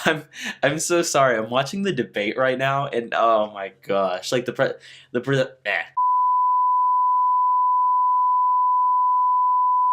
I'm I'm so sorry. I'm watching the debate right now, and oh my gosh, like eh.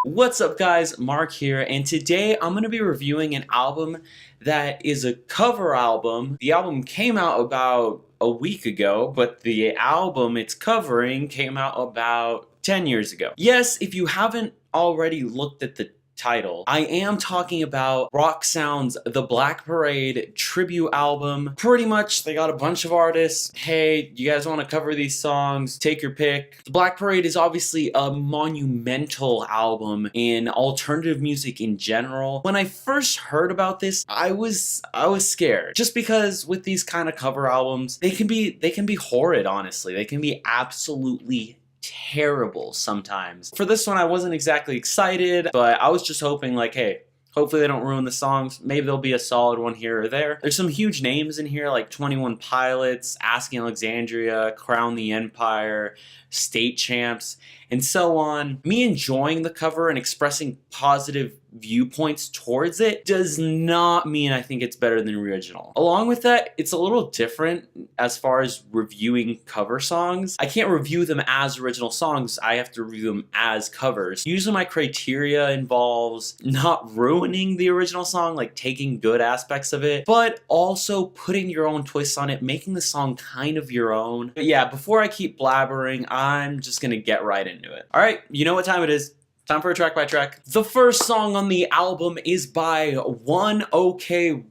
What's up, guys? Mark here, and today I'm going to be reviewing an album that is a cover album. The album came out about a week ago, but the album it's covering came out about 10 years ago. Yes, if you haven't already looked at the title, I am talking about Rock Sound's The Black Parade tribute album. Pretty much, they got a bunch of artists. Hey, you guys want to cover these songs? Take your pick. The Black Parade is obviously a monumental album in alternative music in general. When I first heard about this, I was scared. Just because with these kind of cover albums, they can be horrid, honestly. They can be absolutely terrible sometimes. For this one, I wasn't exactly excited, but I was just hoping like, hey, hopefully they don't ruin the songs. Maybe there'll be a solid one here or there. There's some huge names in here like 21 Pilots, Asking Alexandria, Crown the Empire, State Champs, and so on. Me enjoying the cover and expressing positive viewpoints towards it does not mean I think it's better than the original. Along with that, it's a little different as far as reviewing cover songs. I can't review them as original songs, I have to review them as covers. Usually my criteria involves not ruining the original song, like taking good aspects of it, but also putting your own twists on it, making the song kind of your own. But yeah, before I keep blabbering, I'm just gonna get right into it. Alright, you know what time it is. Time for a track by track. The first song on the album is by One OK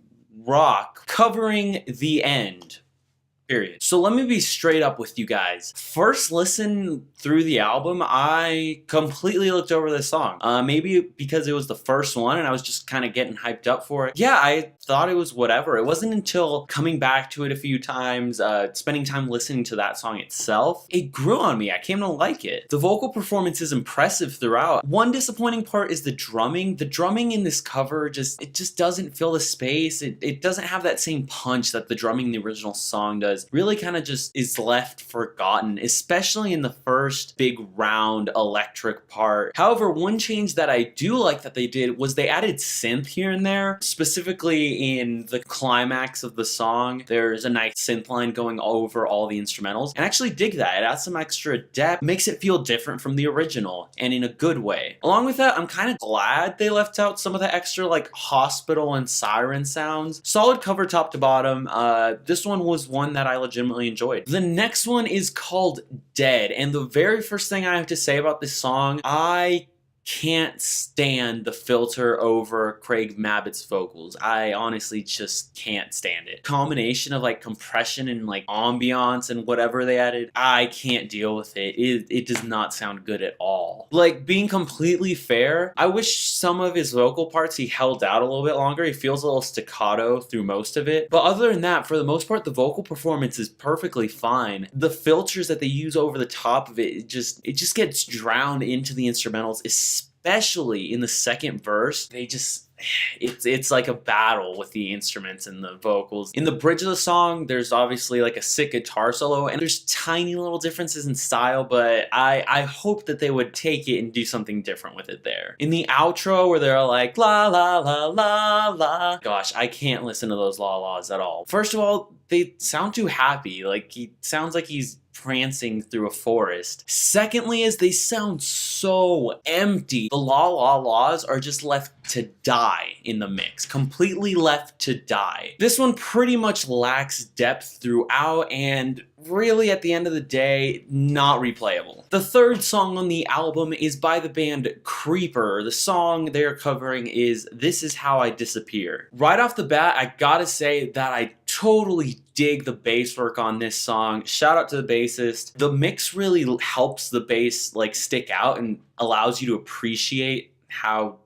Rock, covering The End. Period. So let me be straight up with you guys. First listen through the album, I completely looked over this song. Maybe because it was the first one and I was just kind of getting hyped up for it. Yeah, I thought it was whatever. It wasn't until coming back to it a few times, spending time listening to that song itself, it grew on me. I came to like it. The vocal performance is impressive throughout. One disappointing part is the drumming. The drumming in this cover it just doesn't fill the space. It doesn't have that same punch that the drumming in the original song does. Really kind of just is left forgotten, especially in the first big round electric part. However, one change that I do like that they did was they added synth here and there, specifically in the climax of the song. There's a nice synth line going over all the instrumentals, and I actually dig that. It adds some extra depth, makes it feel different from the original, and in a good way. Along with that, I'm kind of glad they left out some of the extra like hospital and siren sounds. Solid cover top to bottom. This one was one that I legitimately enjoyed. The next one is called Dead, and the very first thing I have to say about this song, I can't stand the filter over Craig Mabbitt's vocals. I honestly just can't stand it. Combination of like compression and like ambiance and whatever they added, I can't deal with it. It does not sound good at all. Like, being completely fair, I wish some of his vocal parts he held out a little bit longer. He feels a little staccato through most of it. But other than that, for the most part, the vocal performance is perfectly fine. The filters that they use over the top of it, it just gets drowned into the instrumentals, especially in the second verse. It's like a battle with the instruments and the vocals. In the bridge of the song, there's obviously like a sick guitar solo, and there's tiny little differences in style, but I hope that they would take it and do something different with it there. In the outro, where they're like, la la la la la, gosh, I can't listen to those la la's at all. First of all, they sound too happy. Like, he sounds like he's prancing through a forest. Secondly is they sound so empty. The la la la's are just left to die in the mix. Completely left to die. This one pretty much lacks depth throughout, and really at the end of the day, not replayable. The third song on the album is by the band Creeper. The song they're covering is This Is How I Disappear. Right off the bat, I gotta say that I totally dig the bass work on this song. Shout out to the bassist. The mix really helps the bass like stick out and allows you to appreciate how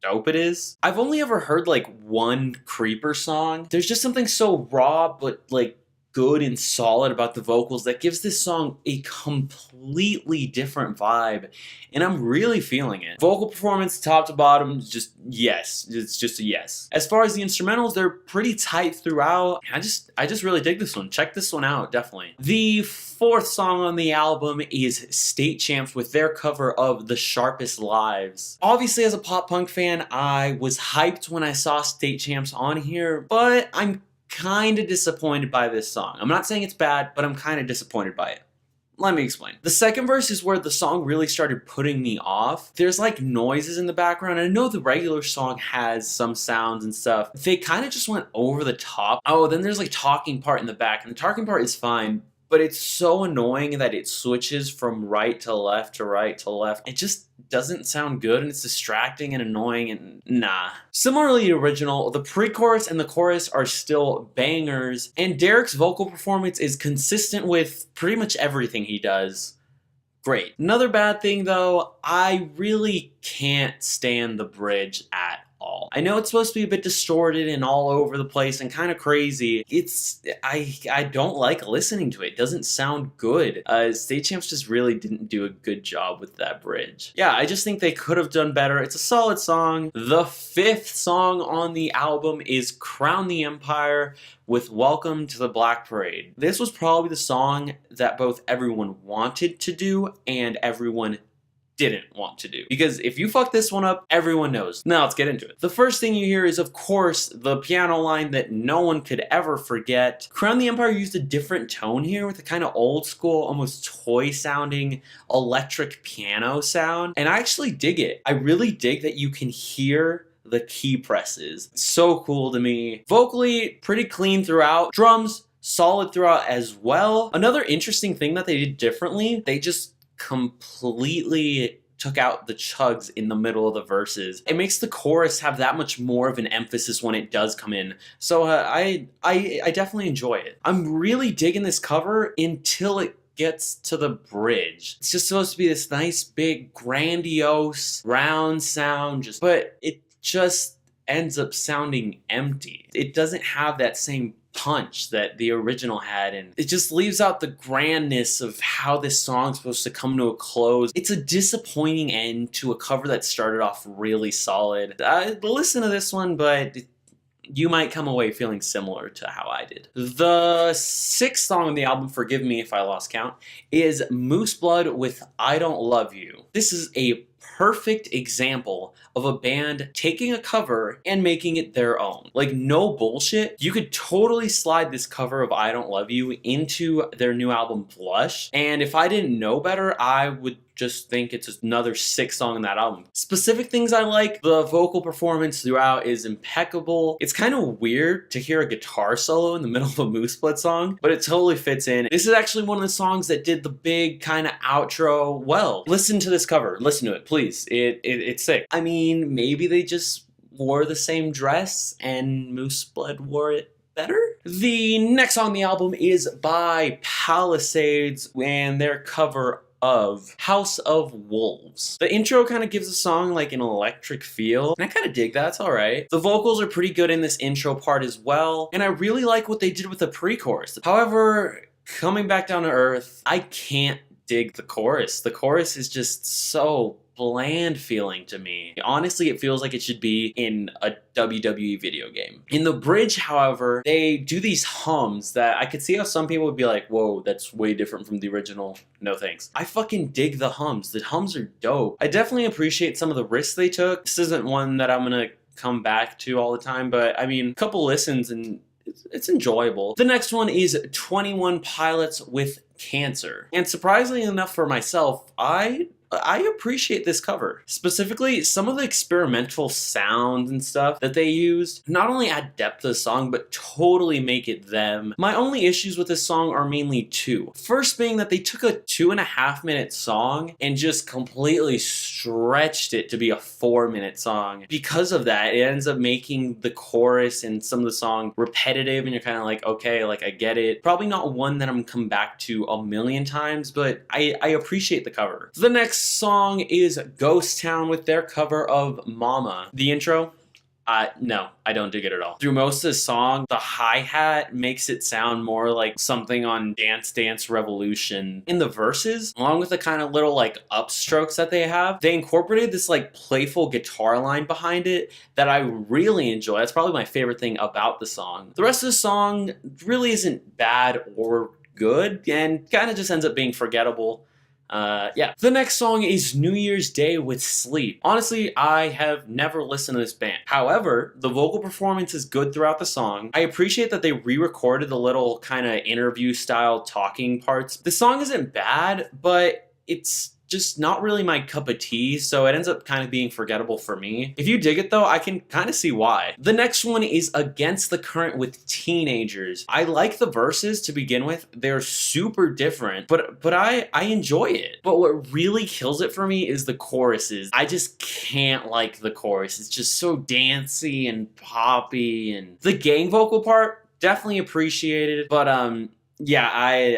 dope it is. I've only ever heard like one Creeper song. There's just something so raw but like good and solid about the vocals that gives this song a completely different vibe, and I'm really feeling it. Vocal performance top to bottom, just yes, it's just a yes. As far as the instrumentals, they're pretty tight throughout. I just really dig this one. Check this one out, definitely. The fourth song on the album is State Champs with their cover of The Sharpest Lives. Obviously, as a pop punk fan, I was hyped when I saw State Champs on here, but I'm kind of disappointed by this song. I'm not saying it's bad, but I'm kind of disappointed by it. Let me explain. The second verse is where the song really started putting me off. There's like noises in the background. I know the regular song has some sounds and stuff. They kind of just went over the top. Oh, then there's like talking part in the back, and the talking part is fine, but it's so annoying that it switches from right to left to right to left. It just doesn't sound good, and it's distracting and annoying, and nah. Similarly to original, the pre-chorus and the chorus are still bangers, and Derek's vocal performance is consistent with pretty much everything he does. Great. Another bad thing though, I really can't stand the bridge at all. I know it's supposed to be a bit distorted and all over the place and kind of crazy. I don't like listening to it. It doesn't sound good. State Champs just really didn't do a good job with that bridge. Yeah, I just think they could have done better. It's a solid song. The fifth song on the album is Crown the Empire with Welcome to the Black Parade. This was probably the song that both everyone wanted to do and everyone didn't want to do. Because if you fuck this one up, everyone knows. Now let's get into it. The first thing you hear is, of course, the piano line that no one could ever forget. Crown the Empire used a different tone here with a kind of old school, almost toy sounding electric piano sound. And I actually dig it. I really dig that you can hear the key presses. It's so cool to me. Vocally, pretty clean throughout. Drums, solid throughout as well. Another interesting thing that they did differently, they just completely took out the chugs in the middle of the verses. It makes the chorus have that much more of an emphasis when it does come in. So I definitely enjoy it. I'm really digging this cover until it gets to the bridge. It's just supposed to be this nice big grandiose round sound, but it just ends up sounding empty. It doesn't have that same punch that the original had, and it just leaves out the grandness of how this song's supposed to come to a close. It's a disappointing end to a cover that started off really solid. Listen to this one, but you might come away feeling similar to how I did. The sixth song on the album, forgive me if I lost count, is Moose Blood with I Don't Love You. This is a perfect example of a band taking a cover and making it their own. Like, no bullshit. You could totally slide this cover of I Don't Love You into their new album Blush, and if I didn't know better, I would just think it's another sick song in that album. Specific things I like, the vocal performance throughout is impeccable. It's kind of weird to hear a guitar solo in the middle of a Moose Blood song, but it totally fits in. This is actually one of the songs that did the big kind of outro well. Listen to this cover. Listen to it, please. It's sick. I mean, maybe they just wore the same dress and Moose Blood wore it better? The next song on the album is by Palisades and their cover of House of Wolves. The intro kind of gives the song like an electric feel, and I kind of dig that. It's alright. The vocals are pretty good in this intro part as well, and I really like what they did with the pre-chorus. However, coming back down to earth, I can't dig the chorus. The chorus is just so bland feeling to me. Honestly, it feels like it should be in a WWE video game. In the bridge, however, they do these hums that I could see how some people would be like, whoa, that's way different from the original. No thanks. I fucking dig the hums. The hums are dope. I definitely appreciate some of the risks they took. This isn't one that I'm gonna come back to all the time, but I mean, a couple listens and it's enjoyable. The next one is 21 Pilots with Cancer. And surprisingly enough for myself, I appreciate this cover. Specifically, some of the experimental sounds and stuff that they used not only add depth to the song, but totally make it them. My only issues with this song are mainly two. First being that they took a 2.5-minute song and just completely stretched it to be a 4-minute song. Because of that, it ends up making the chorus and some of the song repetitive, and you're kind of like, okay, like I get it. Probably not one that I'm gonna come back to a million times, but I appreciate the cover. The next song is Ghost Town with their cover of Mama. The intro, No, I don't dig it at all. Through most of the song, the hi-hat makes it sound more like something on Dance Dance Revolution. In the verses, along with the kind of little like upstrokes that they have, they incorporated this like playful guitar line behind it that I really enjoy. That's probably my favorite thing about the song. The rest of the song really isn't bad or good and kind of just ends up being forgettable. Yeah. The next song is New Year's Day with Sleep. Honestly, I have never listened to this band. However, the vocal performance is good throughout the song. I appreciate that they re-recorded the little kind of interview style talking parts. The song isn't bad, but it's just not really my cup of tea, so it ends up kind of being forgettable for me. If you dig it though, I can kind of see why. The next one is Against the Current with Teenagers. I like the verses to begin with. They're super different, but I enjoy it. But what really kills it for me is the choruses. I just can't like the chorus. It's just so dancey and poppy, and the gang vocal part, definitely appreciated, but yeah,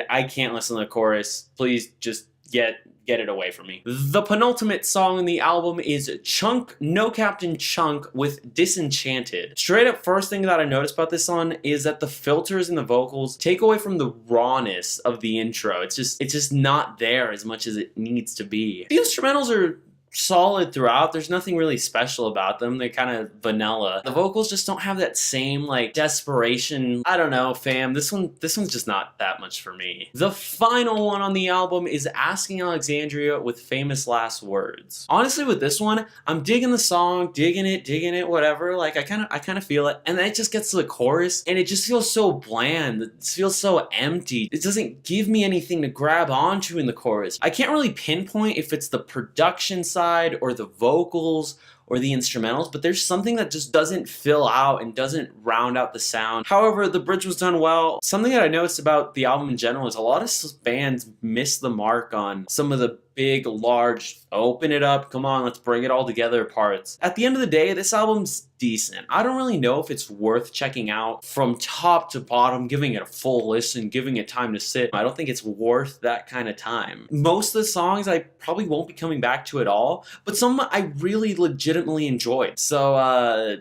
I can't listen to the chorus. Please just get it away from me. The penultimate song in the album is Chunk, No Captain Chunk with Disenchanted. Straight up, first thing that I noticed about this song is that the filters in the vocals take away from the rawness of the intro. It's just not there as much as it needs to be. The instrumentals are solid throughout. There's nothing really special about them. They're kind of vanilla. The vocals just don't have that same like desperation. I don't know, fam. This one's just not that much for me. The final one on the album is Asking Alexandria with Famous Last Words. Honestly, with this one, I'm digging the song, digging it, whatever. Like I kind of feel it, and then it just gets to the chorus, and it just feels so bland. It feels so empty. It doesn't give me anything to grab onto in the chorus. I can't really pinpoint if it's the production side or the vocals or the instrumentals, but there's something that just doesn't fill out and doesn't round out the sound. However, the bridge was done well. Something that I noticed about the album in general is a lot of bands miss the mark on some of the big, large, open it up, come on, let's bring it all together parts. At the end of the day, this album's decent. I don't really know if it's worth checking out from top to bottom, giving it a full listen, giving it time to sit. I don't think it's worth that kind of time. Most of the songs I probably won't be coming back to at all, but some I really legitimately enjoyed. So,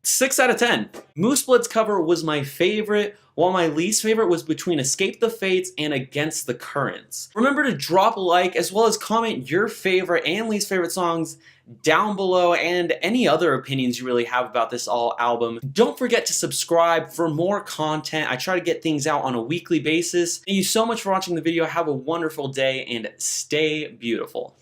6 out of 10. Moose Blood's cover was my favorite, while my least favorite was between Escape the Fates and Against the Currents. Remember to drop a like as well as comment your favorite and least favorite songs down below and any other opinions you really have about this album. Don't forget to subscribe for more content. I try to get things out on a weekly basis. Thank you so much for watching the video. Have a wonderful day and stay beautiful.